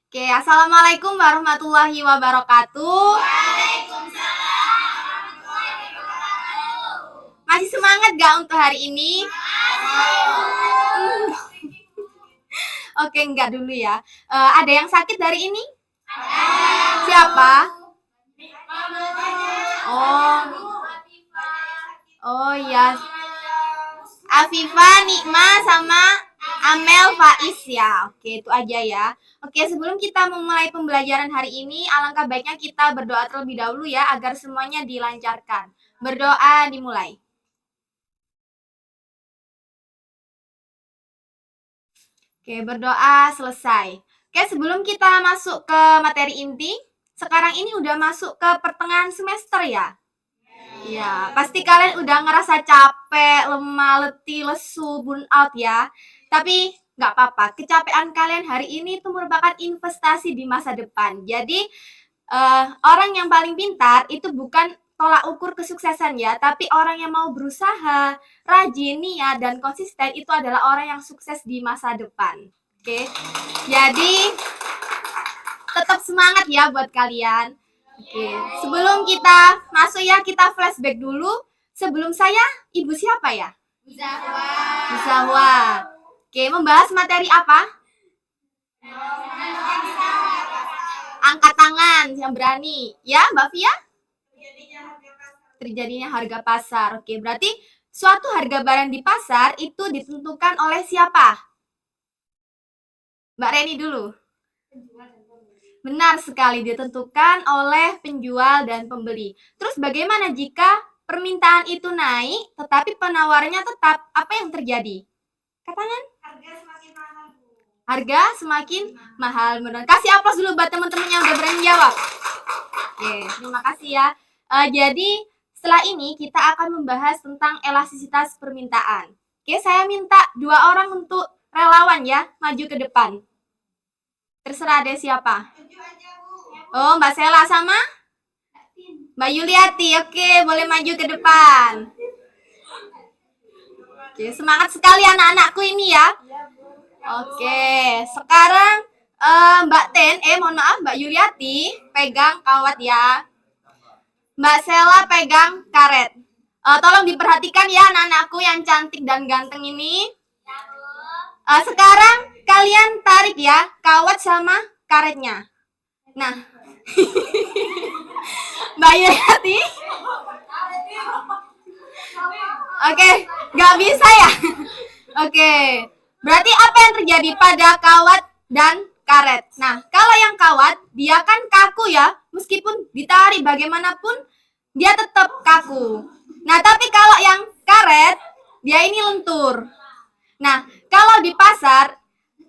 Oke, assalamualaikum warahmatullahi wabarakatuh. Masih semangat gak untuk hari ini? Oke, enggak dulu ya. Ada yang sakit hari ini? Siapa? Oh, oh ya. Afifa, Nikma, sama Amel, Faiz ya. Oke, itu aja ya. Oke, sebelum kita memulai pembelajaran hari ini, alangkah baiknya kita berdoa terlebih dahulu ya, agar semuanya dilancarkan. Berdoa dimulai. Oke, berdoa selesai. Oke, sebelum kita masuk ke materi inti, sekarang ini udah masuk ke pertengahan semester ya? Iya, pasti kalian udah ngerasa capek, lemah, letih, lesu, burn out ya. Tapi nggak apa-apa, kecapean kalian hari ini itu merupakan investasi di masa depan. Jadi orang yang paling pintar itu bukan tolak ukur kesuksesan ya, tapi orang yang mau berusaha, rajin, niat, dan konsisten itu adalah orang yang sukses di masa depan. Oke, jadi tetap semangat ya buat kalian. Oke, sebelum kita masuk ya, kita flashback dulu. Sebelum saya, ibu siapa ya? Bu Zahwa. Oke, membahas materi apa? Angkat tangan yang berani. Ya, Mbak Fia? Terjadinya harga pasar. Oke, berarti suatu harga barang di pasar itu ditentukan oleh siapa? Mbak Reni dulu. Benar sekali, ditentukan oleh penjual dan pembeli. Terus bagaimana jika permintaan itu naik tetapi penawarannya tetap? Apa yang terjadi? Katakan. Harga semakin mahal. Kasih aplaus dulu buat teman-teman yang udah berani jawab. Oke, terima kasih ya. Jadi setelah ini kita akan membahas tentang elastisitas permintaan. Oke, saya minta 2 orang untuk relawan ya, maju ke depan. Terserah deh siapa. Oh, Mbak Sela sama Mbak Yuliati. Oke, boleh maju ke depan. Oke, semangat sekali anak-anakku ini ya. Oke, sekarang Mbak Ten, mohon maaf Mbak Yuliati pegang kawat ya. Mbak Sela pegang karet. Tolong diperhatikan ya anak-anakku yang cantik dan ganteng ini. Sekarang kalian tarik ya kawat sama karetnya. Nah, Mbak Yuliati. Oke, nggak bisa ya. Oke, berarti apa yang terjadi pada kawat dan karet? Nah, kalau yang kawat, dia kan kaku ya. Meskipun ditarik bagaimanapun, dia tetap kaku. Nah, tapi kalau yang karet, dia ini lentur. Nah, kalau di pasar,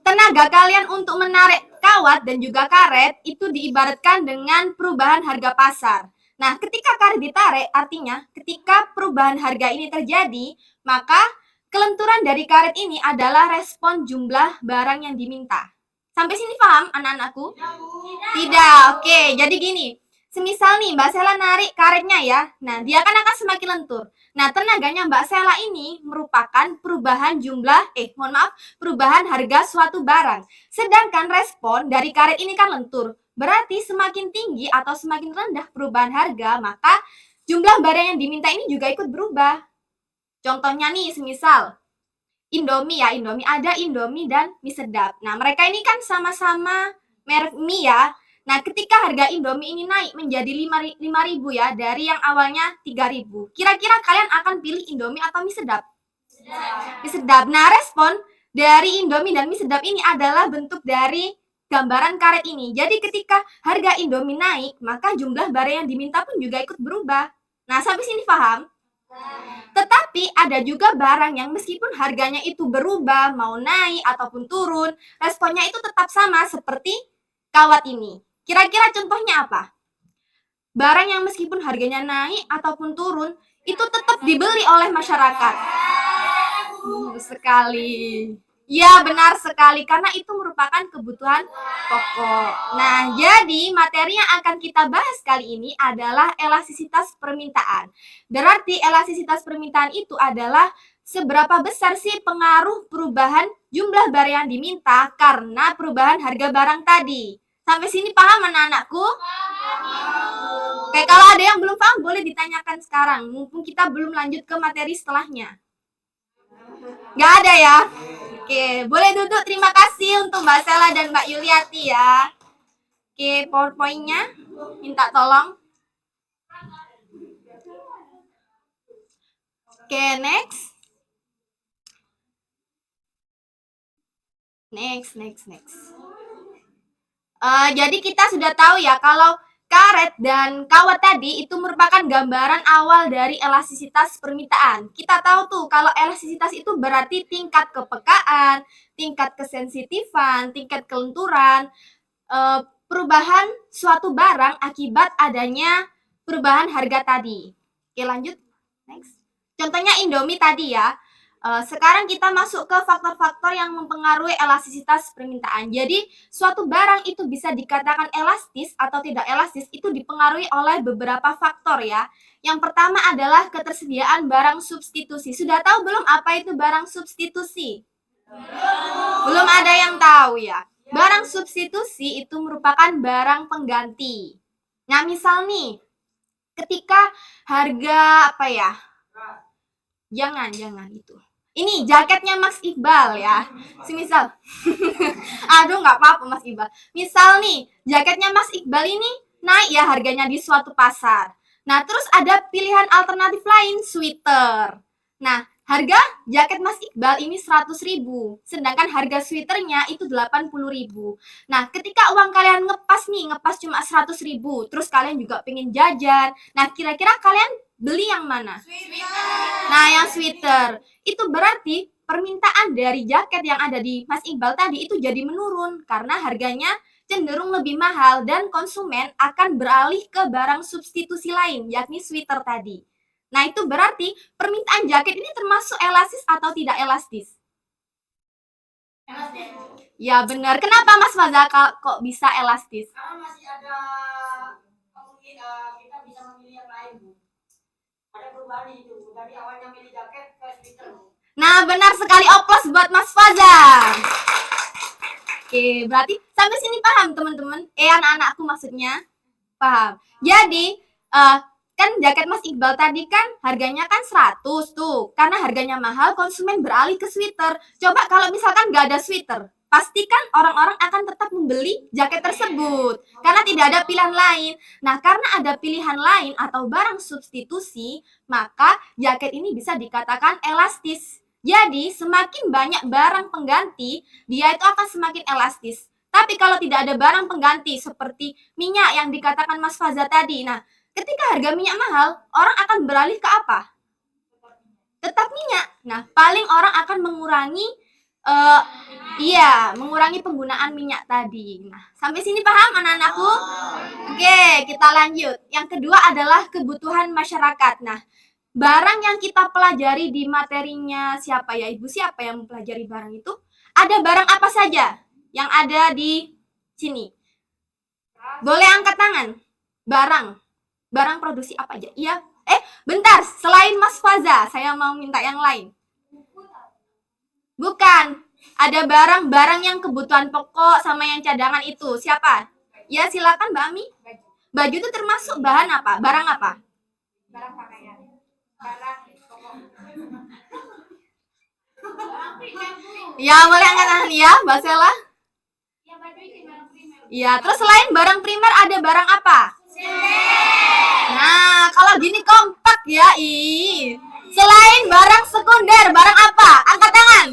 tenaga kalian untuk menarik kawat dan juga karet itu diibaratkan dengan perubahan harga pasar. Nah, ketika karet ditarik, artinya ketika perubahan harga ini terjadi, maka kelenturan dari karet ini adalah respon jumlah barang yang diminta. Sampai sini paham anak-anakku? Tidak. Oke, jadi gini. Semisal nih Mbak Sela narik karetnya ya. Nah, dia kan akan semakin lentur. Nah, tenaganya Mbak Sela ini merupakan perubahan jumlah, perubahan harga suatu barang. Sedangkan respon dari karet ini kan lentur. Berarti semakin tinggi atau semakin rendah perubahan harga, maka jumlah barang yang diminta ini juga ikut berubah. Contohnya nih, semisal Indomie ya, Indomie ada Indomie dan mie sedap. Nah, mereka ini kan sama-sama merek mie ya. Nah, ketika harga Indomie ini naik menjadi 5.000 ya, dari yang awalnya 3.000. Kira-kira kalian akan pilih Indomie atau mie sedap? Mie sedap. Nah, respon dari Indomie dan mie sedap ini adalah bentuk dari gambaran karet ini. Jadi ketika harga Indomie naik, maka jumlah barang yang diminta pun juga ikut berubah. Nah, sampai sini paham? Tetapi ada juga barang yang meskipun harganya itu berubah, mau naik ataupun turun, responnya itu tetap sama seperti kawat ini. Kira-kira contohnya apa? Barang yang meskipun harganya naik ataupun turun, itu tetap dibeli oleh masyarakat. Sekali. Ya, benar sekali, karena itu merupakan kebutuhan pokok. Nah, jadi materi yang akan kita bahas kali ini adalah elastisitas permintaan. Berarti elastisitas permintaan itu adalah seberapa besar sih pengaruh perubahan jumlah barang yang diminta karena perubahan harga barang tadi. Sampai sini paham anak-anakku? Oke, kalau ada yang belum paham boleh ditanyakan sekarang. Mumpung kita belum lanjut ke materi setelahnya. Nggak ada ya? Oke, boleh duduk. Terima kasih untuk Mbak Sela dan Mbak Yuliati ya. Oke, PowerPoint-nya minta tolong. Oke, next. Jadi kita sudah tahu ya kalau karet dan kawat tadi itu merupakan gambaran awal dari elastisitas permintaan. Kita tahu tuh kalau elastisitas itu berarti tingkat kepekaan, tingkat kesensitifan, tingkat kelenturan, perubahan suatu barang akibat adanya perubahan harga tadi. Oke, lanjut. Next. Contohnya Indomie tadi ya. Sekarang kita masuk ke faktor-faktor yang mempengaruhi elastisitas permintaan. Jadi, suatu barang itu bisa dikatakan elastis atau tidak elastis itu dipengaruhi oleh beberapa faktor ya. Yang pertama adalah ketersediaan barang substitusi. Sudah tahu belum apa itu barang substitusi? Belum ada yang tahu ya. Barang substitusi itu merupakan barang pengganti. Nah, misal nih, ketika harga apa ya? Jangan itu. Ini jaketnya Mas Iqbal ya. Semisal, aduh nggak apa-apa Mas Iqbal. Misal nih, jaketnya Mas Iqbal ini naik ya harganya di suatu pasar. Nah, terus ada pilihan alternatif lain, sweater. Nah, harga jaket Mas Iqbal ini 100.000, sedangkan harga sweaternya itu 80.000. Nah, ketika uang kalian ngepas cuma 100.000, terus kalian juga pengen jajan. Nah, kira-kira kalian beli yang mana? Nah, yang sweater. Itu berarti permintaan dari jaket yang ada di Mas Iqbal tadi itu jadi menurun karena harganya cenderung lebih mahal dan konsumen akan beralih ke barang substitusi lain, yakni sweater tadi. Nah, itu berarti permintaan jaket ini termasuk elastis atau tidak elastis? Elastis. Ya, benar. Kenapa Mas Faza kok bisa elastis? Karena masih ada kita bisa memilih yang lain, Bu. Ada perubahan itu dari awalnya milih jaket ke sweater. Nah, benar sekali, oplos buat Mas Faza. Oke, berarti sampai sini paham teman-teman? Anak-anakku maksudnya paham. Jadi kan jaket Mas Iqbal tadi kan harganya kan 100 tuh. Karena harganya mahal, konsumen beralih ke sweater. Coba kalau misalkan nggak ada sweater, pastikan orang-orang akan tetap membeli jaket tersebut karena tidak ada pilihan lain. Nah, karena ada pilihan lain atau barang substitusi, maka jaket ini bisa dikatakan elastis. Jadi, semakin banyak barang pengganti, dia itu akan semakin elastis. Tapi kalau tidak ada barang pengganti seperti minyak yang dikatakan Mas Faza tadi, nah, ketika harga minyak mahal, orang akan beralih ke apa? Tetap minyak. Nah, paling orang akan mengurangi mengurangi penggunaan minyak tadi. Nah, sampai sini paham anak-anakku? Oke, kita lanjut. Yang kedua adalah kebutuhan masyarakat. Nah, barang yang kita pelajari di materinya siapa ya? Ibu siapa yang mempelajari barang itu? Ada barang apa saja yang ada di sini? Boleh angkat tangan. Barang produksi apa aja? Iya. Bentar, selain Mas Faza, saya mau minta yang lain. Bukan. Ada barang-barang yang kebutuhan pokok sama yang cadangan itu. Siapa? Ya, silakan Mbak Ami. Baju itu termasuk bahan apa? Barang apa? Barang pakaian. Barang pokok. Ya, boleh angkat tangan ya, Mbak Sela. Ya, baju itu barang primer. Ya, terus selain barang primer ada barang apa? Nah, kalau gini kompak ya. Selain barang sekunder, barang apa? Angkat tangan.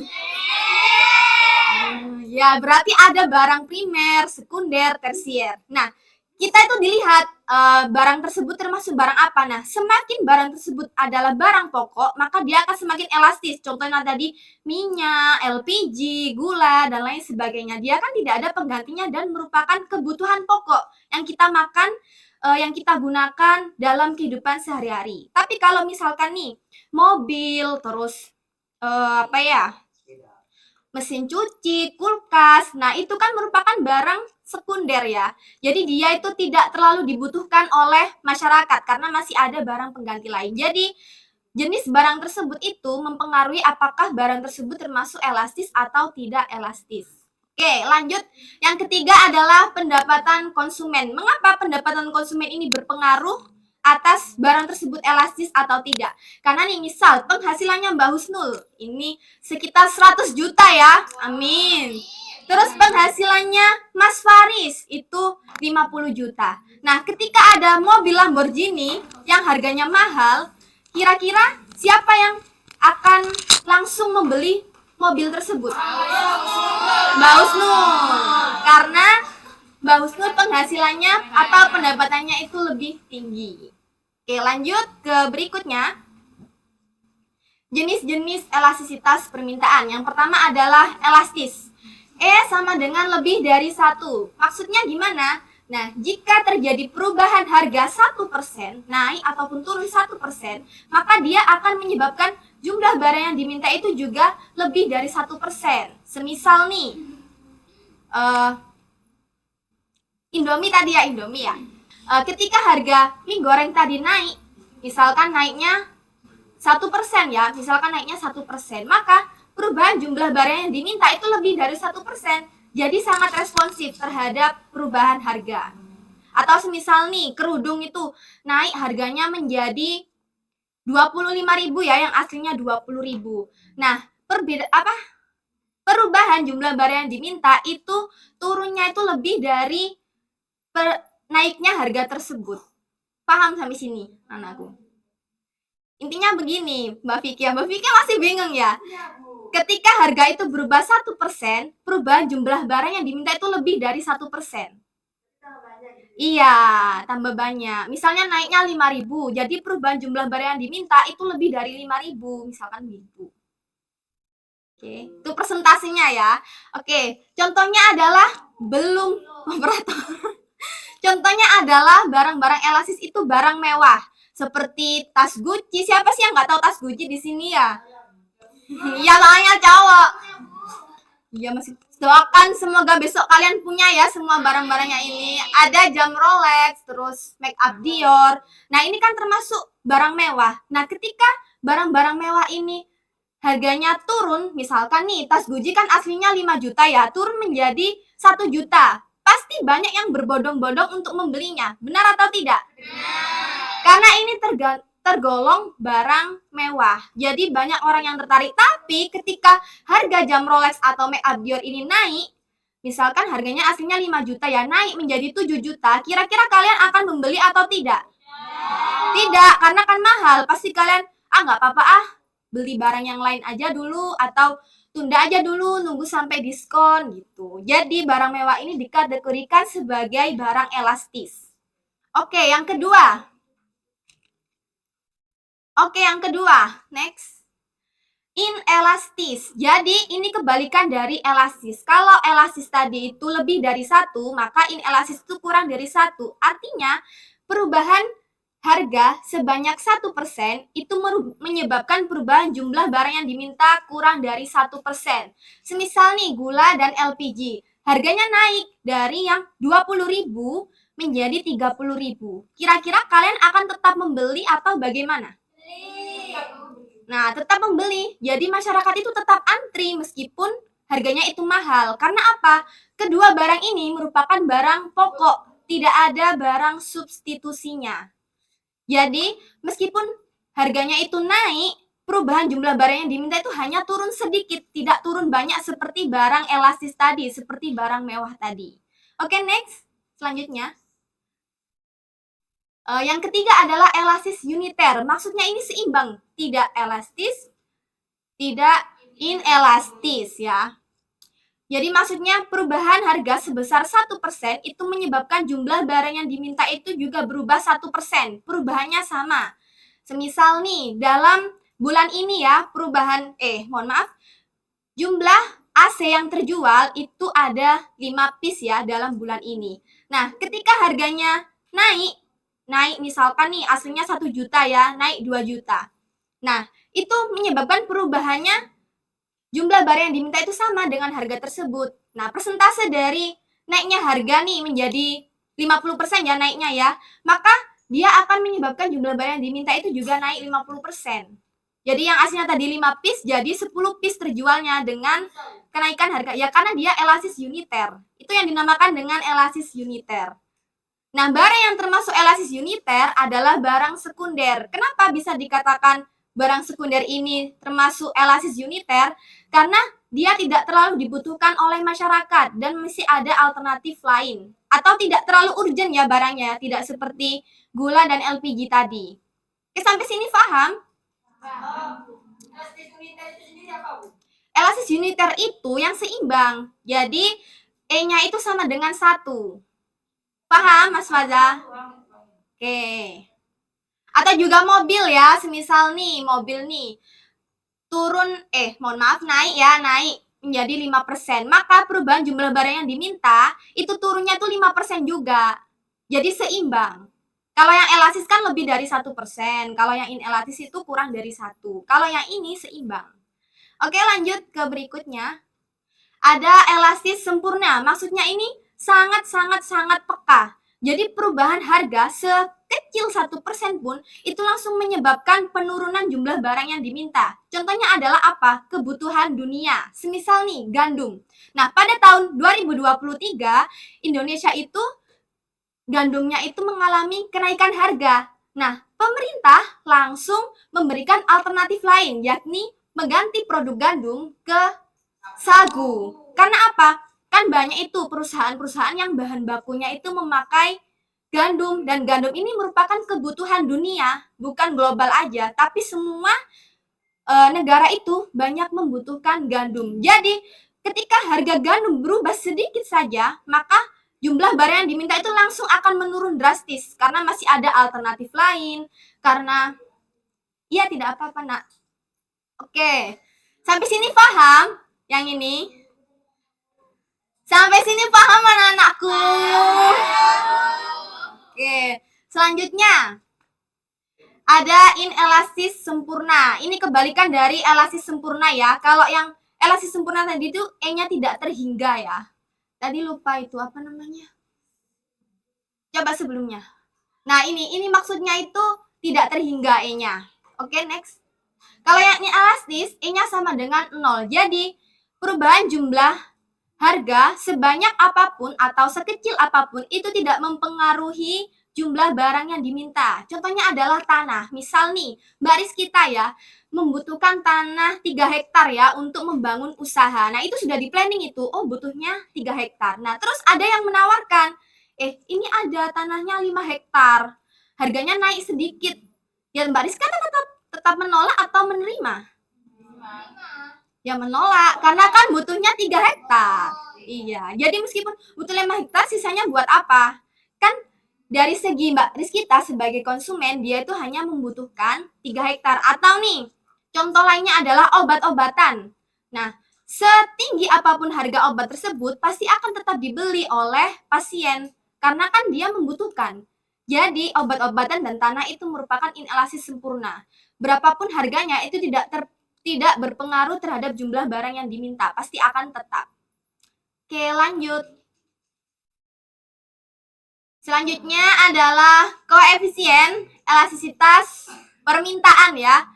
Ya, berarti ada barang primer, sekunder, tersier. Nah, kita itu dilihat barang tersebut termasuk barang apa. Nah, semakin barang tersebut adalah barang pokok, maka dia akan semakin elastis. Contohnya tadi minyak, LPG, gula, dan lain sebagainya. Dia kan tidak ada penggantinya dan merupakan kebutuhan pokok yang kita makan, yang kita gunakan dalam kehidupan sehari-hari. Tapi kalau misalkan nih, mobil, terus mesin cuci, kulkas, nah itu kan merupakan barang sekunder ya. Jadi dia itu tidak terlalu dibutuhkan oleh masyarakat karena masih ada barang pengganti lain. Jadi jenis barang tersebut itu mempengaruhi apakah barang tersebut termasuk elastis atau tidak elastis. Oke, lanjut. Yang ketiga adalah pendapatan konsumen. Mengapa pendapatan konsumen ini berpengaruh atas barang tersebut elastis atau tidak? Karena nih misal penghasilannya Mbak Husnul ini sekitar 100 juta ya. Amin. Terus penghasilannya Mas Faris itu 50 juta. Nah, ketika ada mobil Lamborghini yang harganya mahal, kira-kira siapa yang akan langsung membeli mobil tersebut? Mbak Husnul. Karena Mbak Husnul penghasilannya atau pendapatannya itu lebih tinggi. Oke, lanjut ke berikutnya. Jenis-jenis elastisitas permintaan. Yang pertama adalah elastis. Sama dengan lebih dari 1. Maksudnya gimana? Nah, jika terjadi perubahan harga 1%, naik ataupun turun 1%, maka dia akan menyebabkan jumlah barang yang diminta itu juga lebih dari 1%. Semisal nih, Indomie tadi ya, Indomie ya. Ketika harga mie goreng tadi naik, misalkan naiknya 1% ya, misalkan naiknya 1%, maka perubahan jumlah barang yang diminta itu lebih dari 1%. Jadi sangat responsif terhadap perubahan harga. Atau semisal nih, kerudung itu naik harganya menjadi 25.000 ya, yang aslinya 20.000. Nah, perubahan jumlah barang yang diminta itu turunnya itu lebih dari naiknya harga tersebut. Paham sampai sini, anakku? Intinya begini, Mbak Vicky masih bingung ya? Ketika harga itu berubah 1%, perubahan jumlah barang yang diminta itu lebih dari 1%. Iya, tambah banyak. Misalnya naiknya 5.000, jadi perubahan jumlah barang yang diminta itu lebih dari 5.000, misalkan gitu. Oke, itu presentasinya ya. Oke, contohnya adalah belum operator. Contohnya adalah barang-barang elastis itu barang mewah. Seperti tas Gucci. Siapa sih yang nggak tahu tas Gucci di sini ya? Iya, soalnya cowok. Iya, masih doakan semoga besok kalian punya ya semua barang-barangnya ini. Ada jam Rolex, terus make up Dior. Nah, ini kan termasuk barang mewah. Nah, ketika barang-barang mewah ini harganya turun, misalkan nih tas Gucci kan aslinya 5 juta ya, turun menjadi 1 juta. Pasti banyak yang berbondong-bondong untuk membelinya. Benar atau tidak? Karena ini tergolong barang mewah. Jadi banyak orang yang tertarik. Tapi ketika harga jam Rolex atau make up Dior ini naik, misalkan harganya aslinya 5 juta ya, naik menjadi 7 juta, kira-kira kalian akan membeli atau tidak? Tidak, karena kan mahal. Pasti kalian, nggak apa-apa beli barang yang lain aja dulu, atau tunda aja dulu, nunggu sampai diskon gitu. Jadi barang mewah ini dikategorikan sebagai barang elastis. Oke, yang kedua. Next. Inelastis. Jadi ini kebalikan dari elastis. Kalau elastis tadi itu lebih dari 1, maka inelastis itu kurang dari 1. Artinya perubahan harga sebanyak 1% itu menyebabkan perubahan jumlah barang yang diminta kurang dari 1%. Semisal nih gula dan LPG, harganya naik dari yang 20.000 menjadi 30.000. Kira-kira kalian akan tetap membeli atau bagaimana? Nah, tetap membeli. Jadi masyarakat itu tetap antri meskipun harganya itu mahal. Karena apa? Kedua barang ini merupakan barang pokok, tidak ada barang substitusinya. Jadi, meskipun harganya itu naik, perubahan jumlah barang yang diminta itu hanya turun sedikit, tidak turun banyak seperti barang elastis tadi, seperti barang mewah tadi. Oke, next. Selanjutnya. Yang ketiga adalah elastis uniter. Maksudnya ini seimbang, tidak elastis, tidak inelastis ya. Jadi maksudnya perubahan harga sebesar 1% itu menyebabkan jumlah barang yang diminta itu juga berubah 1%. Perubahannya sama. Semisal nih, dalam bulan ini ya, jumlah AC yang terjual itu ada 5 piece ya dalam bulan ini. Nah, ketika harganya naik misalkan nih aslinya 1 juta ya, naik 2 juta. Nah, itu menyebabkan perubahannya jumlah barang yang diminta itu sama dengan harga tersebut. Nah, persentase dari naiknya harga nih menjadi 50% ya naiknya ya, maka dia akan menyebabkan jumlah barang yang diminta itu juga naik 50%. Jadi yang aslinya tadi 5 piece jadi 10 piece terjualnya dengan kenaikan harga. Ya karena dia elasis uniter. Itu yang dinamakan dengan elasis uniter. Nah, barang yang termasuk elasis uniter adalah barang sekunder. Kenapa bisa dikatakan barang sekunder ini termasuk elasis uniter? Karena dia tidak terlalu dibutuhkan oleh masyarakat dan masih ada alternatif lain. Atau tidak terlalu urgent ya barangnya, tidak seperti gula dan LPG tadi. Oke, sampai sini paham? Elastis uniter itu sendiri apa, Bu? Elasis uniter itu yang seimbang. Jadi, E-nya itu sama dengan 1. Paham, Mas Faza? Oke. Atau juga mobil ya, semisal nih, mobil nih. Turun, naik menjadi 5%. Maka perubahan jumlah barang yang diminta, itu turunnya tuh 5% juga. Jadi seimbang. Kalau yang elasis kan lebih dari 1%. Kalau yang inelasis itu kurang dari 1. Kalau yang ini seimbang. Oke, lanjut ke berikutnya. Ada elasis sempurna. Maksudnya ini sangat peka. Jadi perubahan harga sekecil 1% pun itu langsung menyebabkan penurunan jumlah barang yang diminta. Contohnya adalah apa? Kebutuhan dunia. Semisal nih, gandum. Nah, pada tahun 2023, Indonesia itu gandumnya itu mengalami kenaikan harga. Nah, pemerintah langsung memberikan alternatif lain, yakni mengganti produk gandum ke sagu. Karena apa? Kan banyak itu perusahaan-perusahaan yang bahan bakunya itu memakai gandum, dan gandum ini merupakan kebutuhan dunia, bukan global aja, tapi semua negara itu banyak membutuhkan gandum. Jadi, ketika harga gandum berubah sedikit saja, maka jumlah barang yang diminta itu langsung akan menurun drastis karena masih ada alternatif lain. Karena iya, tidak apa-apa, Nak. Oke. Sampai sini paham yang ini? Sampai sini paham anak-anakku? Oke. Selanjutnya ada inelasis sempurna. Ini kebalikan dari elasis sempurna ya. Kalau yang elasis sempurna tadi itu E-nya tidak terhingga ya. Tadi lupa itu apa namanya? Coba sebelumnya. Nah, ini maksudnya itu tidak terhingga E-nya. Oke, next. Kalau yang inelastis, E-nya sama dengan 0. Jadi, perubahan jumlah harga sebanyak apapun atau sekecil apapun itu tidak mempengaruhi jumlah barang yang diminta. Contohnya adalah tanah. Misal nih, Mbak Rizkita ya, membutuhkan tanah 3 hektar ya untuk membangun usaha. Nah, itu sudah di planning itu. Oh, butuhnya 3 hektar. Nah, terus ada yang menawarkan, ini ada tanahnya 5 hektar. Harganya naik sedikit. Ya, Mbak Rizkita tetap menolak atau menerima? Ya menolak, karena kan butuhnya 3 hektar. Iya, jadi meskipun butuh 5 hektar, sisanya buat apa? Kan dari segi Mbak Rizkita sebagai konsumen, dia itu hanya membutuhkan 3 hektar. Atau nih, contoh lainnya adalah obat-obatan. Nah, setinggi apapun harga obat tersebut, pasti akan tetap dibeli oleh pasien. Karena kan dia membutuhkan. Jadi, obat-obatan dan tanah itu merupakan inelasis sempurna. Berapapun harganya, itu tidak berpengaruh terhadap jumlah barang yang diminta. Pasti akan tetap. Oke, lanjut. Selanjutnya adalah koefisien elastisitas permintaan ya.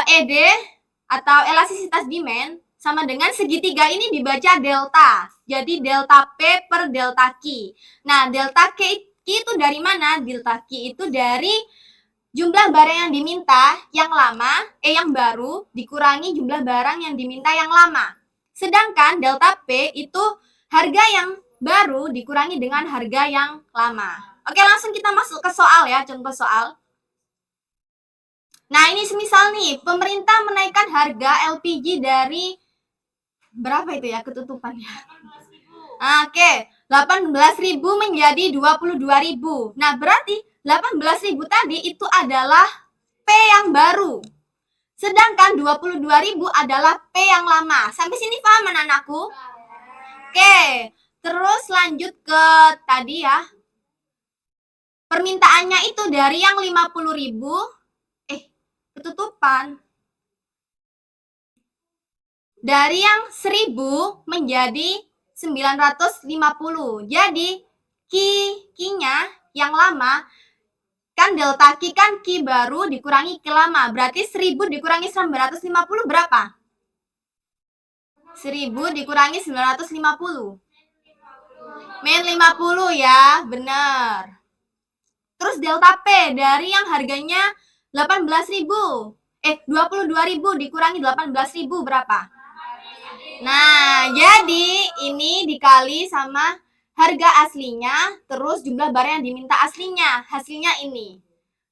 ED atau elastisitas demand sama dengan segitiga ini dibaca delta. Jadi delta P per delta Q. Nah, delta Q itu dari mana? Delta Q itu dari jumlah barang yang diminta yang lama, yang baru, dikurangi jumlah barang yang diminta yang lama. Sedangkan delta P itu harga yang baru dikurangi dengan harga yang lama. Oke, langsung kita masuk ke soal ya, contoh soal. Nah, ini semisal nih, pemerintah menaikkan harga LPG dari berapa itu ya ketutupannya? Oke, 18.000 menjadi 22.000. Nah, berarti 18.000 tadi itu adalah P yang baru. Sedangkan 22.000 adalah P yang lama. Sampai sini paham anak-anakku? Oke, terus lanjut ke tadi ya. Permintaannya itu dari yang 50.000, ketutupan. Dari yang 1.000 menjadi 950. Jadi Q-nya yang lama, K kan delta Q kan Q baru dikurangi Q lama. Berarti 1000 dikurangi 950 berapa? 1000 dikurangi 950. Min 50 ya, benar. Terus delta P dari yang harganya 18.000. 22.000 dikurangi 18.000 berapa? Nah, jadi ini dikali sama harga aslinya, terus jumlah barang yang diminta aslinya. Hasilnya ini.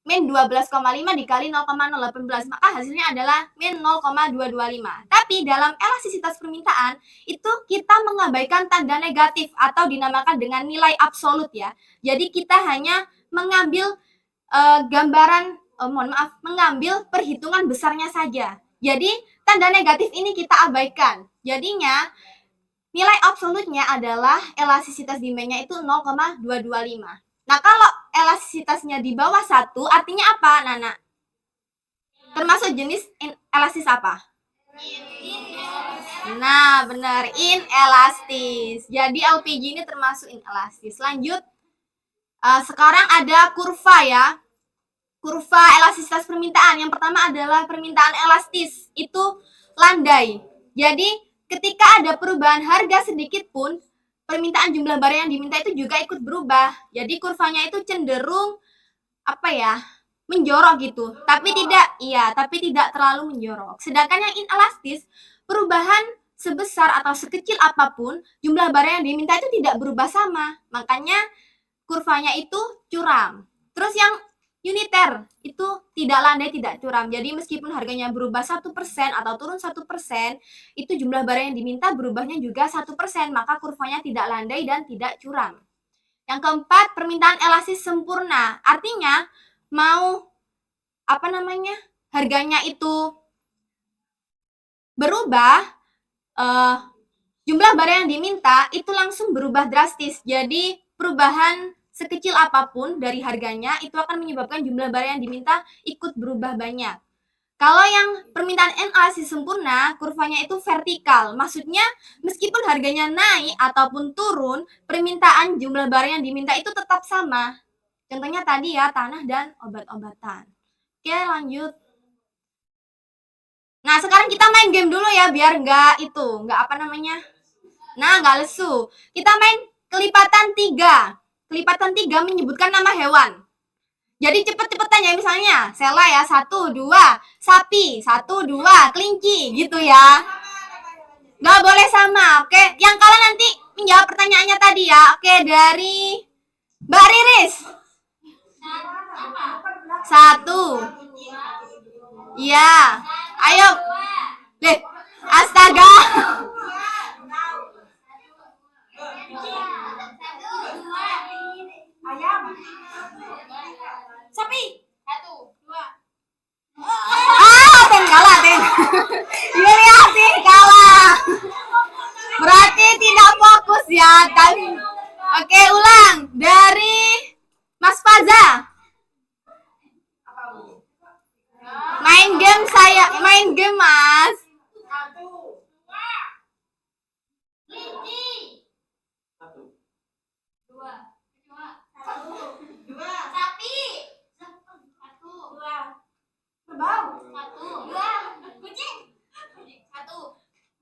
Min 12,5 dikali 0,018. Maka hasilnya adalah min 0,225. Tapi dalam elastisitas permintaan, itu kita mengabaikan tanda negatif atau dinamakan dengan nilai absolut ya. Jadi kita hanya mengambil mengambil perhitungan besarnya saja. Jadi tanda negatif ini kita abaikan. Jadinya nilai absolutnya adalah elastisitas demandnya itu 0,225. Nah, kalau elastisitasnya di bawah 1 artinya apa, Nana? Termasuk jenis elastis apa? Nah, benar, inelastis. Jadi LPG ini termasuk inelastis. Lanjut. Sekarang ada kurva ya. Kurva elastisitas permintaan. Yang pertama adalah permintaan elastis. Itu landai. Jadi ketika ada perubahan harga sedikit pun, permintaan jumlah barang yang diminta itu juga ikut berubah. Jadi kurvanya itu cenderung menjorok gitu. Tapi tidak terlalu menjorok. Sedangkan yang inelastis, perubahan sebesar atau sekecil apapun, jumlah barang yang diminta itu tidak berubah sama. Makanya kurvanya itu curam. Terus yang uniter itu tidak landai, tidak curam. Jadi meskipun harganya berubah 1% atau turun 1%, itu jumlah barang yang diminta berubahnya juga 1%, maka kurvanya tidak landai dan tidak curam. Yang keempat, permintaan elastis sempurna. Artinya mau harganya itu berubah, jumlah barang yang diminta itu langsung berubah drastis. Jadi perubahan sekecil apapun dari harganya itu akan menyebabkan jumlah barang yang diminta ikut berubah banyak. Kalau yang permintaan elastis sempurna, kurvanya itu vertikal. Maksudnya meskipun harganya naik ataupun turun, permintaan jumlah barang yang diminta itu tetap sama. Contohnya tadi ya, tanah dan obat-obatan. Oke, lanjut. Nah, sekarang kita main game dulu ya, biar nggak lesu. Kita main kelipatan 3. Kelipatan 3 menyebutkan nama hewan. Jadi cepet-cepetan ya, misalnya sela ya, 1, 2, sapi, 1, 2, kelinci gitu ya. Nggak boleh sama, oke? Yang kalah nanti menjawab pertanyaannya tadi ya. Oke, dari Mbak Riris. 1. Iya. Ayo. Deh, astaga. Sapi. 1, 2. Ten kalah, Ten. Yulia sih kalah. Berarti tidak fokus ya. Oke, ulang. Dari Mas Faza. Main game Mas. 1, 2. Kelinci. 1, 2. 2. Sapi. 1, 2. Kerbau. 1, 2. Kucing. 1,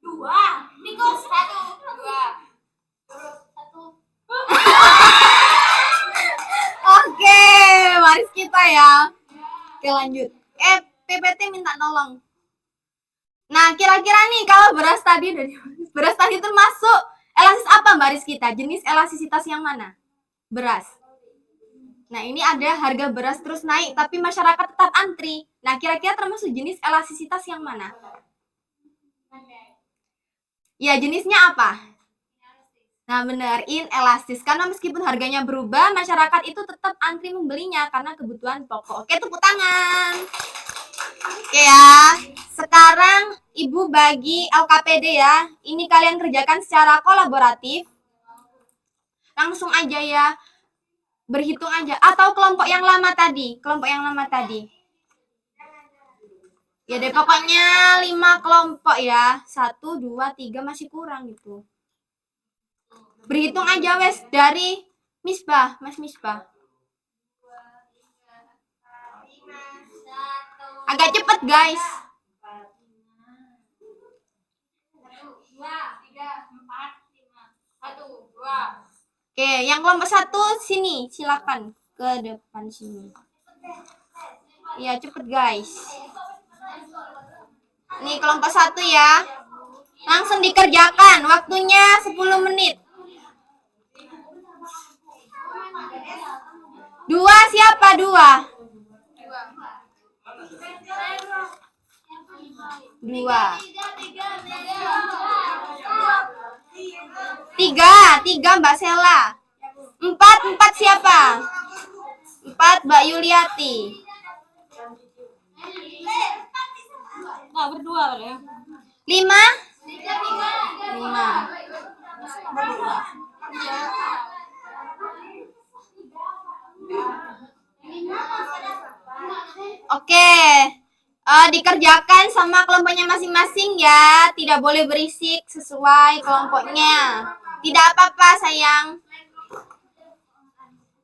2. Tikus. 1, 2. 1. Oke, waris kita ya. Oke, lanjut. PPT minta tolong. Nah, kira-kira nih kalau beras tadi termasuk elastis apa Mbak Rizkita? Jenis elastisitas yang mana? Beras. Nah, ini ada harga beras terus naik tapi masyarakat tetap antri. Nah, kira-kira termasuk jenis elastisitas yang mana? Ya, jenisnya apa? Nah, benar, inelastis. Karena meskipun harganya berubah, masyarakat itu tetap antri membelinya karena kebutuhan pokok. Oke, tepuk tangan. Oke ya, sekarang Ibu bagi LKPD ya. Ini kalian kerjakan secara kolaboratif. Langsung aja ya. Berhitung aja. Atau kelompok yang lama tadi. Ya deh, pokoknya 5 kelompok ya. 1, 2, 3 masih kurang gitu. Berhitung aja wes dari Misbah, Mas Misbah. Agak cepet guys. 1, 2. Oke, yang kelompok 1 sini, silakan ke depan sini. Iya, cepet guys. Nih kelompok 1 ya. Langsung dikerjakan, waktunya 10 menit. 2 siapa 2? 2. 3 Mbak Sela. 4 siapa? 4 Mbak Yuliati. Nah, berdua ya. 5? 5. Oke. Dikerjakan sama kelompoknya masing-masing ya. Tidak boleh berisik, sesuai kelompoknya. Tidak apa-apa sayang.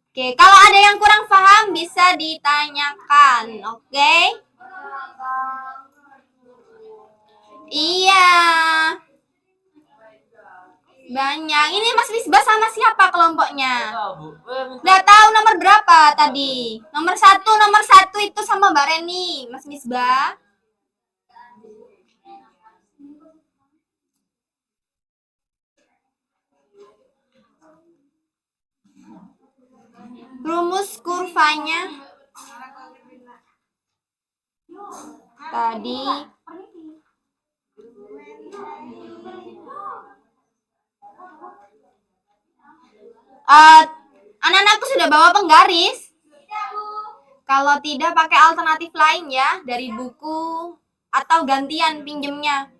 Oke, kalau ada yang kurang paham bisa ditanyakan, oke? Iya. Banyak. Ini Mas Misbah sama siapa kelompoknya? Udah tahu nomor berapa tadi? Nomor 1 itu sama Mbak Reni, Mas Misbah. Rumus kurvanya tadi anak-anakku sudah bawa penggaris? Kalau tidak pakai alternatif lain ya, dari buku atau gantian pinjemnya.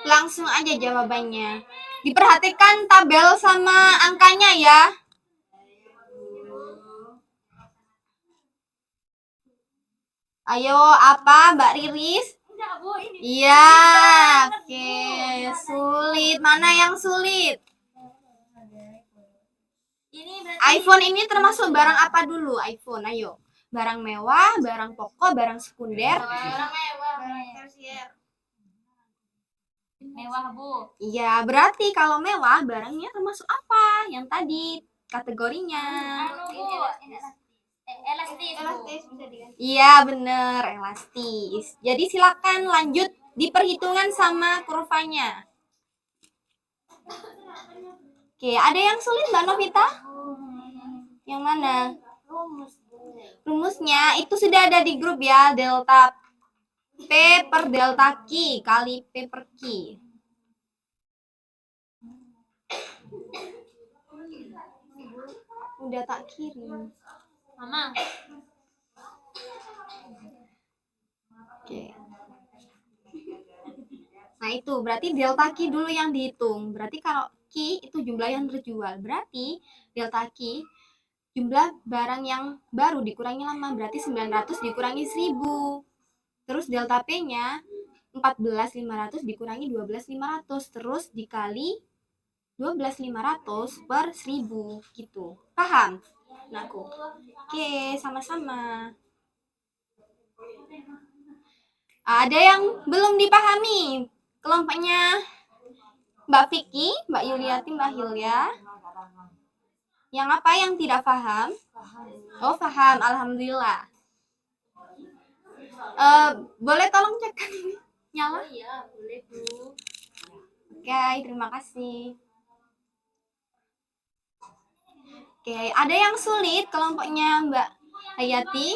Langsung aja jawabannya. Diperhatikan tabel sama angkanya ya. Ayo, apa Mbak Riris? Iya, oke. Sulit. Mana yang sulit? iPhone ini termasuk barang apa dulu? iPhone, ayo. Barang mewah, barang pokok, barang sekunder. Barang mewah. Mewah, Bu. Iya, berarti kalau mewah barangnya termasuk apa? Yang tadi kategorinya. Elastis, Bu. Iya, bener, elastis. Jadi silakan lanjut di perhitungan sama kurvanya. Oke, ada yang sulit Mbak Novita? Yang mana? Rumusnya itu sudah ada di grup ya, delta P per delta Q kali P per Q. Udah tak kirim. Mama. Oke. Nah itu berarti delta Q dulu yang dihitung. Berarti kalau Q itu jumlah yang terjual. Berarti delta Q jumlah barang yang baru dikurangi lama. Berarti 900 dikurangi 1000. Terus delta P-nya 14.500 dikurangi 12.500. Terus dikali 12.500 per 1000 gitu. Paham? Anakku. Oke, sama-sama. Ada yang belum dipahami? Kelompoknya Mbak Vicky, Mbak Yuliati, Mbak Hilya. Yang apa yang tidak paham? Oh, paham. Alhamdulillah. Boleh tolong cekkan ini? Nyala? Oh iya, boleh, Bu. Oke, terima kasih. Oke, ada yang sulit kelompoknya Mbak Hayati?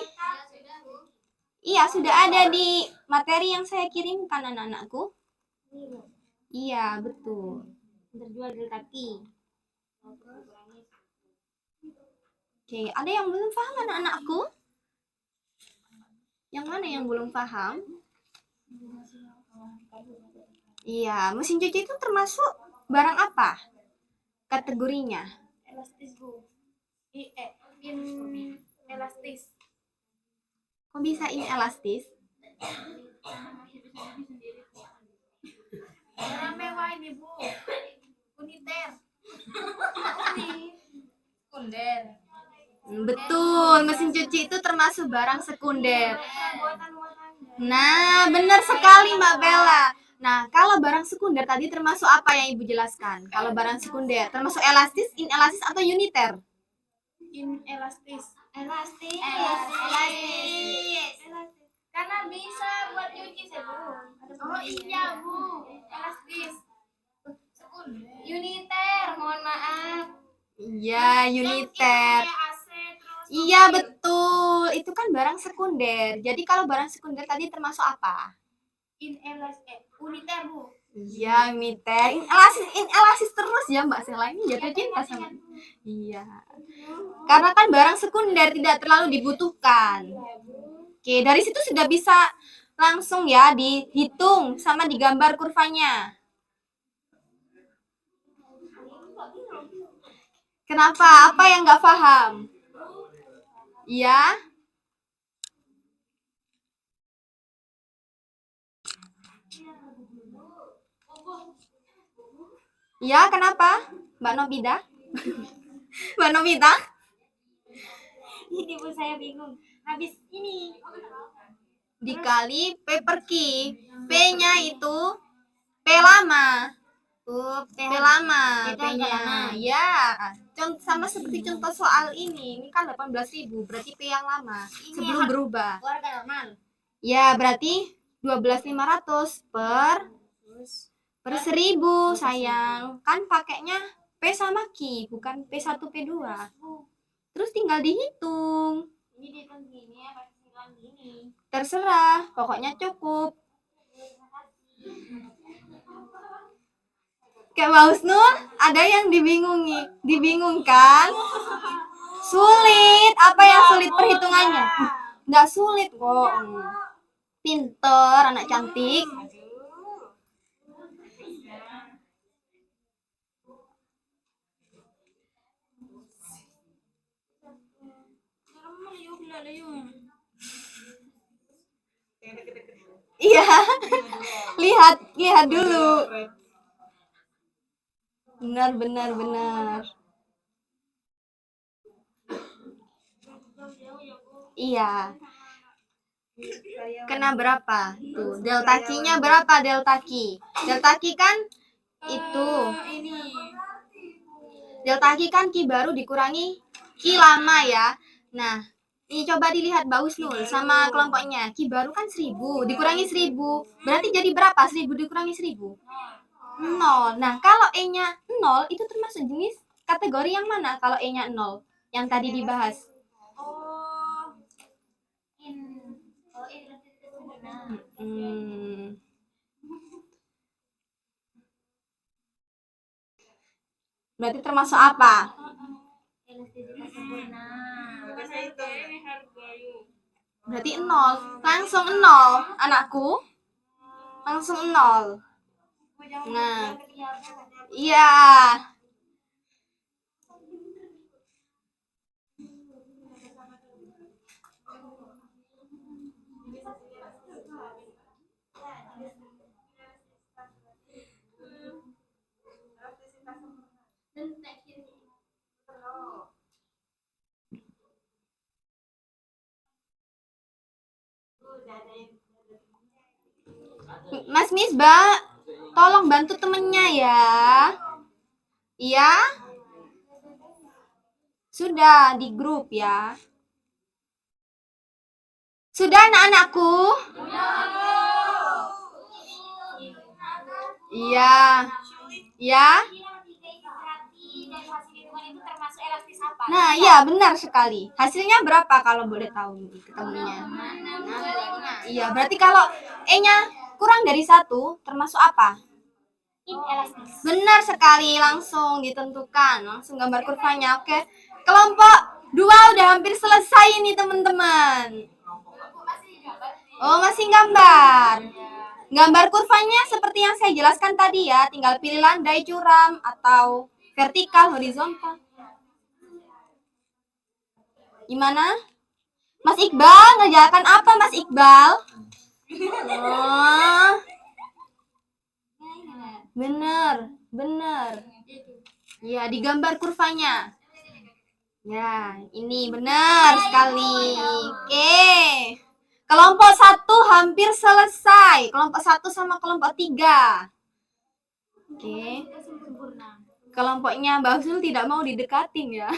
Iya, sudah ada di materi yang saya kirimkan anak-anakku. Iya, betul. Terjual delta Q. Oke, ada yang belum paham anak-anakku? Yang mana yang belum paham? Iya, mesin cuci itu termasuk barang apa kategorinya? Elastis bu. Elastis. Kok bisa inelastis? Barang mewah ini bu. Uniter. Sekunder. Betul, mesin cuci itu termasuk barang sekunder. Buatan rumah tangga. Nah, benar sekali Mbak Bella. Nah, kalau barang sekunder tadi termasuk apa yang Ibu jelaskan? Kalau barang sekunder termasuk elastis, inelastis atau uniter? Elastis. Elastis. Karena bisa buat cuci sih bu. Oh iya bu. Elastis. Sekunder. Uniter, mohon maaf. Iya, uniter. AC terus. Iya, betul. Itu kan barang sekunder. Jadi kalau barang sekunder tadi termasuk apa? Uniter bu. Iya, uniter. Inelastis terus ya Mbak Sela ini jatuh cinta sama. Iya. Karena kan barang sekunder tidak terlalu dibutuhkan. Oke, dari situ sudah bisa langsung ya dihitung sama digambar kurvanya. Kenapa? Apa yang nggak paham? Iya? Iya, kenapa? Mbak Nobida? Mbak Nobida? Ini bu saya bingung. Habis ini. Dikali P per Q. P-nya itu P lama. P lama. Itu agak P-nya. lama. Ya. Sama seperti contoh soal ini. Ini kan 18.000. Berarti P yang lama. Sebelum berubah. Warga normal. Ya, berarti 12.500 per 1.000 sayang. Kan pakainya P sama Q, bukan P1 P2. Terus tinggal dihitung. Ini dihitung gini ya, pasti hilang gini. Terserah, pokoknya cukup. Kayak Mbak Husnul, ada yang dibingungkan? Sulit, apa yang sulit perhitungannya? Nggak sulit kok. Pinter, anak cantik. Iya, lihat dulu. Benar. Iya. Kena berapa? Tuh, delta Q-nya berapa delta Q? Delta Q kan itu. Delta Q kan Q baru dikurangi Q lama ya. Nah, ini coba dilihat Mbak Husnul sama kelompoknya. Q baru kan 1000, dikurangi 1000. Berarti jadi berapa? 1000 dikurangi 1000? 0. Nah, kalau E-nya 0 itu termasuk jenis kategori yang mana kalau E-nya 0? Yang tadi dibahas. Berarti termasuk apa? Elastisitas sempurna. Berarti 0. Langsung 0, anakku. Langsung 0. Nah, iya. Mas Misbah, tolong bantu temennya ya. Iya? Sudah di grup ya. Sudah anak-anakku? Iya. Ya. Nah, iya benar sekali. Hasilnya berapa kalau boleh tahu ketemunya? Iya, berarti kalau E-nya kurang dari 1 termasuk apa? Inelastis. Benar sekali, langsung ditentukan. Langsung gambar kurvanya. Oke. Kelompok 2 udah hampir selesai nih, teman-teman. Oh, masih gambar. Gambar kurvanya seperti yang saya jelaskan tadi ya, tinggal pilih landai, curam, atau vertikal, horizontal. Gimana? Mas Iqbal, ngerjakan apa Mas Iqbal? Oh, bener. Ya, digambar kurvanya. Ya, ini benar sekali. Oke. Kelompok 1 hampir selesai. Kelompok 1 sama kelompok 3. Oke. Kelompoknya Mbak Husnul tidak mau didekatin ya.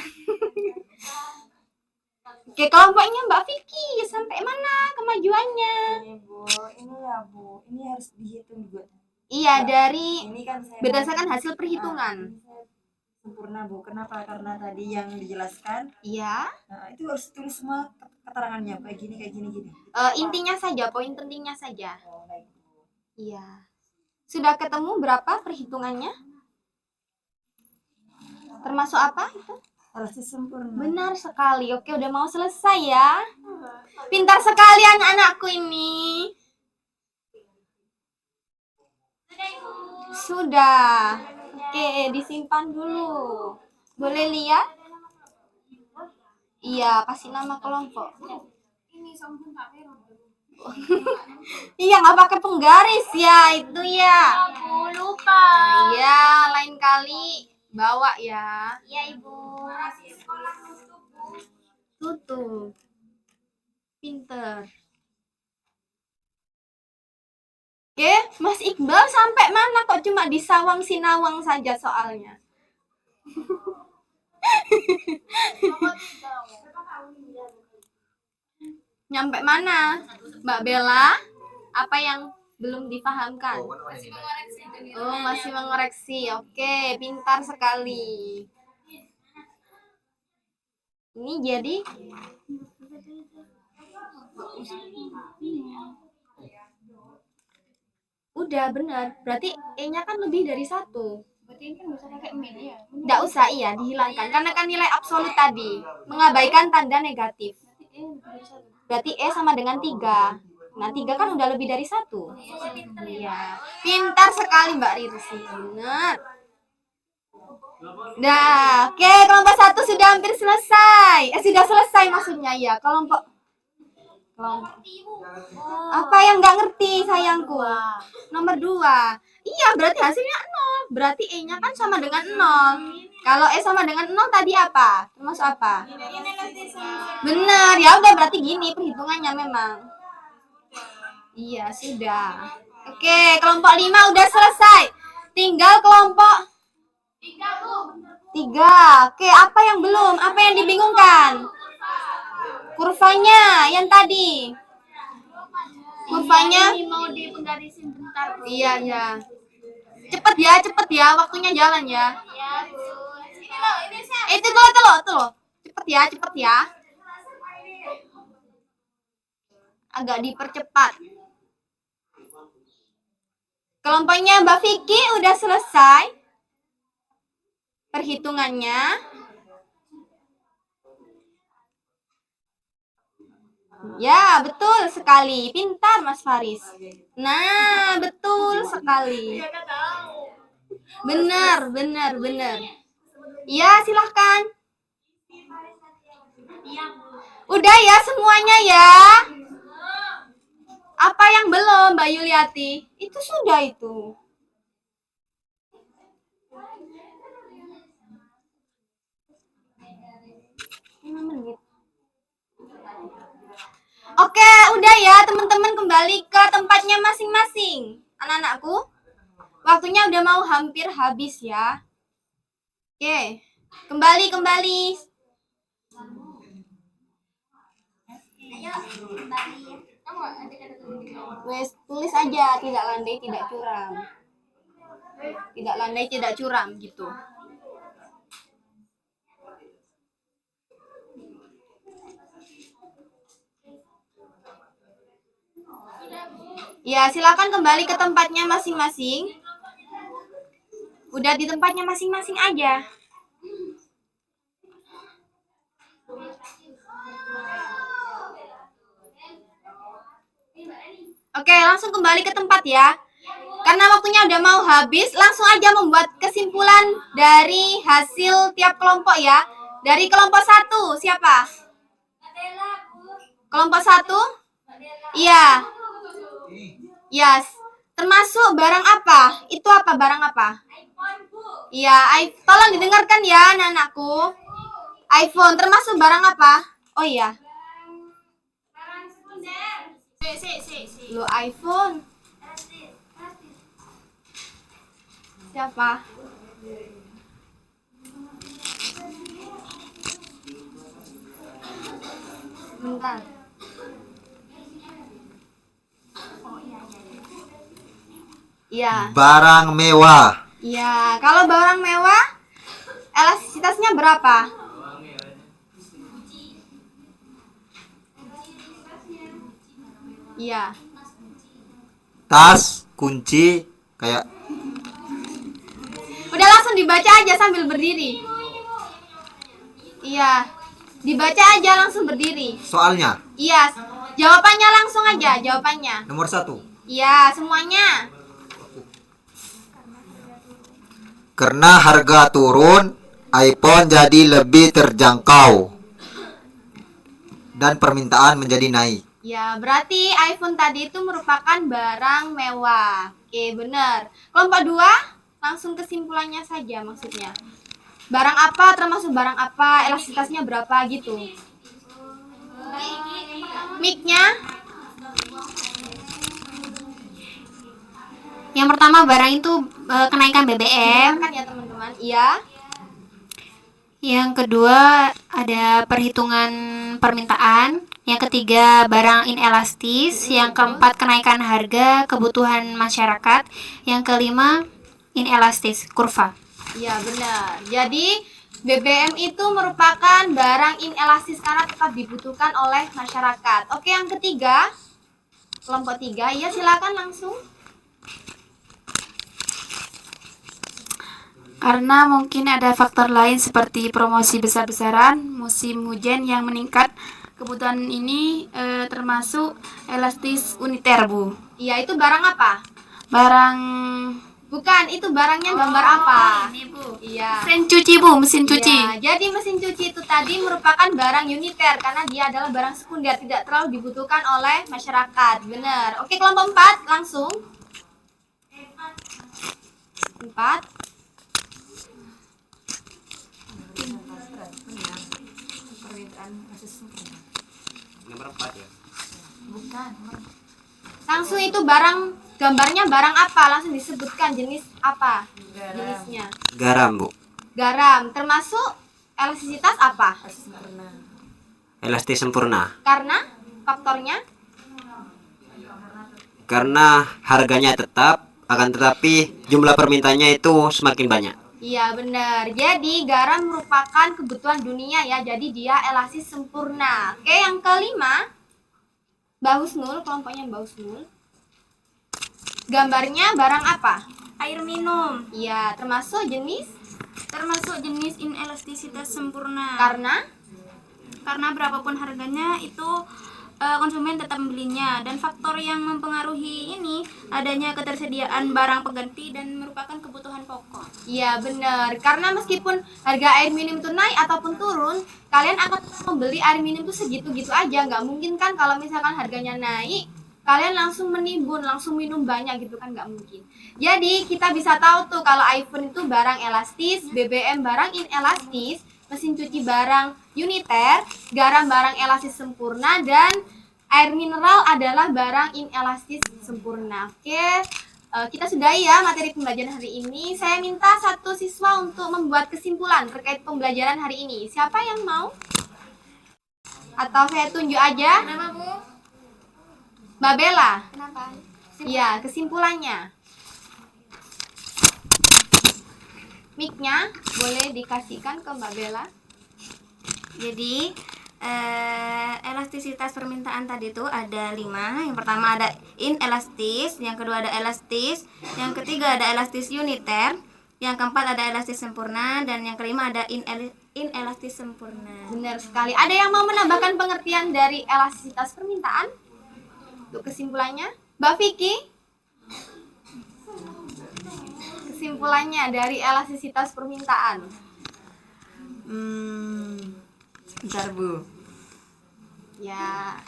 Oke, kelompoknya Mbak Vicky sampai mana kemajuannya? Ini Bu, ini ya Bu, ini harus dihitung juga. Iya, dari Ini kan saya berdasarkan hasil perhitungan. ini saya sempurna Bu. Kenapa? Karena tadi yang dijelaskan, Iya. itu harus tulis semua keterangannya kayak gini. Intinya saja, poin pentingnya saja. Oh, baik Bu. Iya. Sudah ketemu berapa perhitungannya? Termasuk apa itu? Harus sempurna. Benar sekali. Oke, udah mau selesai ya. Pintar sekali anak-anakku ini. Sudah. Oke, disimpan dulu. Boleh lihat? Iya, kasih nama kelompok. Iya, nggak pakai penggaris ya, itu ya. Aku lupa. Iya, lain kali bawa ya. Iya, Ibu. Tutup. Pinter. Oke, Mas Iqbal sampai mana kok cuma di Sawang Sinawang saja soalnya? Nyampe mana? Mbak Bella, apa yang belum dipahamkan? Oh, masih mengoreksi. Oke, pintar sekali. Ini jadi udah benar. Berarti E-nya kan lebih dari 1. Berarti ini kan bisa pakai min ya. Nggak usah, iya, dihilangkan. Karena kan nilai absolut tadi. Mengabaikan tanda negatif. Berarti E sama dengan 3. Nah, 3 kan udah lebih dari 1. Iya. Pintar sekali Mbak Rirsi. Benar. Nah, oke, kelompok 1 sudah hampir selesai. Sudah selesai maksudnya ya. Kelompok apa yang nggak ngerti sayangku? Nomor 2. Iya, berarti hasilnya 0. Berarti E-nya kan sama dengan 0. Kalau E sama dengan 0 tadi apa? Termasuk apa? Benar, ya udah berarti gini perhitungannya memang. Iya, sudah. Oke, kelompok 5 udah selesai. Tinggal kelompok 3. Oke, apa yang belum? Apa yang dibingungkan? Kurvanya yang tadi. Kurvanya Ini mau dipengarisin bentar. iya ya. Cepet ya, waktunya jalan ya. Ya, Bu. Ini loh, ini saya. Itu tuh. Cepet ya. Agak dipercepat. Kelompoknya Mbak Vicky udah selesai perhitungannya. Ya, betul sekali. Pintar Mas Faris. Nah, betul sekali. Benar. Ya, silahkan. Udah ya semuanya ya. Apa yang belum, Mbak Yuliati? Itu sudah itu. Oke, udah ya teman-teman, kembali ke tempatnya masing-masing. Anak-anakku, waktunya udah mau hampir habis ya. Oke, kembali. Ayo, kembali. Kamu Wes, tulis aja, tidak landai, tidak curam. Tidak landai, tidak curam gitu. Ya, silakan kembali ke tempatnya masing-masing. Udah di tempatnya masing-masing aja. Oke, langsung kembali ke tempat ya. Karena waktunya udah mau habis, langsung aja membuat kesimpulan dari hasil tiap kelompok ya. Dari kelompok 1, siapa? Kelompok 1? Iya. Yes. Termasuk barang apa? Itu apa? Barang apa? Iya, tolong didengarkan ya anak-anakku. iPhone termasuk barang apa? Oh iya. Lu iPhone. Siapa? Bentar. Iya. Barang mewah. Iya, kalau barang mewah elastisitasnya berapa? Iya. Tas, kunci, kayak Udah langsung dibaca aja sambil berdiri. Iya. Dibaca aja langsung berdiri. soalnya. Iya. Jawabannya langsung aja, jawabannya. Nomor 1. Iya, semuanya. Karena harga turun, iPhone jadi lebih terjangkau dan permintaan menjadi naik. Ya, berarti iPhone tadi itu merupakan barang mewah. Oke, benar. Kelompok 2, langsung kesimpulannya saja maksudnya. Barang apa termasuk barang apa, elastisitasnya berapa gitu. Mic-nya? Yang pertama barang itu kenaikan BBM. Kan ya teman-teman. Iya. Yang kedua ada perhitungan permintaan. Yang ketiga barang inelastis. Yang keempat kenaikan harga kebutuhan masyarakat. Yang kelima inelastis kurva. Iya, benar. Jadi BBM itu merupakan barang inelastis karena tetap dibutuhkan oleh masyarakat. Oke, yang ketiga, kelompok 3, ya silakan langsung. Karena mungkin ada faktor lain seperti promosi besar-besaran, musim hujan yang meningkat. Kebutuhan ini termasuk elastis uniter, Bu. Iya, itu barang apa? Barang Bukan, itu barangnya gambar apa? ini, Bu. Iya. Mesin cuci, Bu, mesin cuci. Iya, jadi mesin cuci itu tadi merupakan barang uniter karena dia adalah barang sekunder, tidak terlalu dibutuhkan oleh masyarakat. Benar. Oke, kelompok 4 langsung. 4. Nomor 4 ya. Langsung itu barang, gambarnya barang apa? Langsung disebutkan jenis apa? Jenisnya. Garam, Bu. Garam, termasuk elastisitas apa? Elastis sempurna. Karena faktornya? Karena harganya tetap, akan tetapi jumlah permintaannya itu semakin banyak. Iya, benar. Jadi garam merupakan kebutuhan dunia ya. Jadi dia elastis sempurna. Oke, yang kelima, Mbak Husnul, kelompoknya Mbak Husnul. Gambarnya barang apa? Air minum. Iya, termasuk jenis Termasuk jenis inelastisitas sempurna. karena Berapapun harganya itu konsumen tetap membelinya, dan faktor yang mempengaruhi ini adanya ketersediaan barang pengganti dan merupakan kebutuhan pokok. iya benar. Karena meskipun harga air minum itu naik ataupun turun, kalian akan membeli air minum itu segitu-gitu aja. Nggak mungkin kan kalau misalkan harganya naik, kalian langsung menimbun, langsung minum banyak gitu kan, nggak mungkin. Jadi kita bisa tahu tuh kalau iPhone itu barang elastis, BBM barang inelastis, mesin cuci barang uniter, garam barang elastis sempurna, dan air mineral adalah barang inelastis sempurna. Oke, kita sudahi ya materi pembelajaran hari ini. Saya minta satu siswa untuk membuat kesimpulan terkait pembelajaran hari ini. Siapa yang mau? Atau saya tunjuk aja? Kenapa, Bu? Mbak Bella. Kenapa? Iya, kesimpulannya. Mic-nya boleh dikasihkan ke Mbak Bella. Jadi elastisitas permintaan tadi itu ada 5. Yang pertama ada inelastis, yang kedua ada elastis, yang ketiga ada elastis uniter, yang keempat ada elastis sempurna, dan yang kelima ada inelastis sempurna. Benar sekali. Ada yang mau menambahkan pengertian dari elastisitas permintaan? Untuk kesimpulannya, Mbak Vicky, kesimpulannya dari elastisitas permintaan. Bentar Bu. Ya,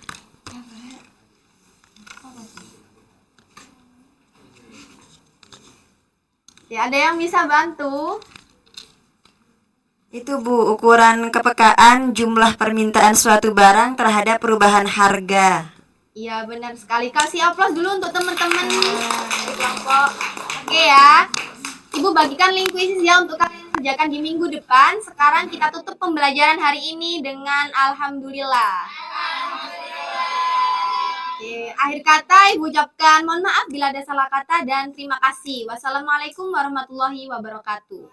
ya ada yang bisa bantu? Itu Bu, ukuran kepekaan jumlah permintaan suatu barang terhadap perubahan harga. Iya benar sekali. Kasih aplaus dulu untuk teman-teman di kelompok. Oke ya. Ibu bagikan link kuisis ya untuk kalian kerjakan di minggu depan. Sekarang kita tutup pembelajaran hari ini dengan alhamdulillah. Oke, akhir kata Ibu ucapkan mohon maaf bila ada salah kata dan terima kasih. Wassalamualaikum warahmatullahi wabarakatuh.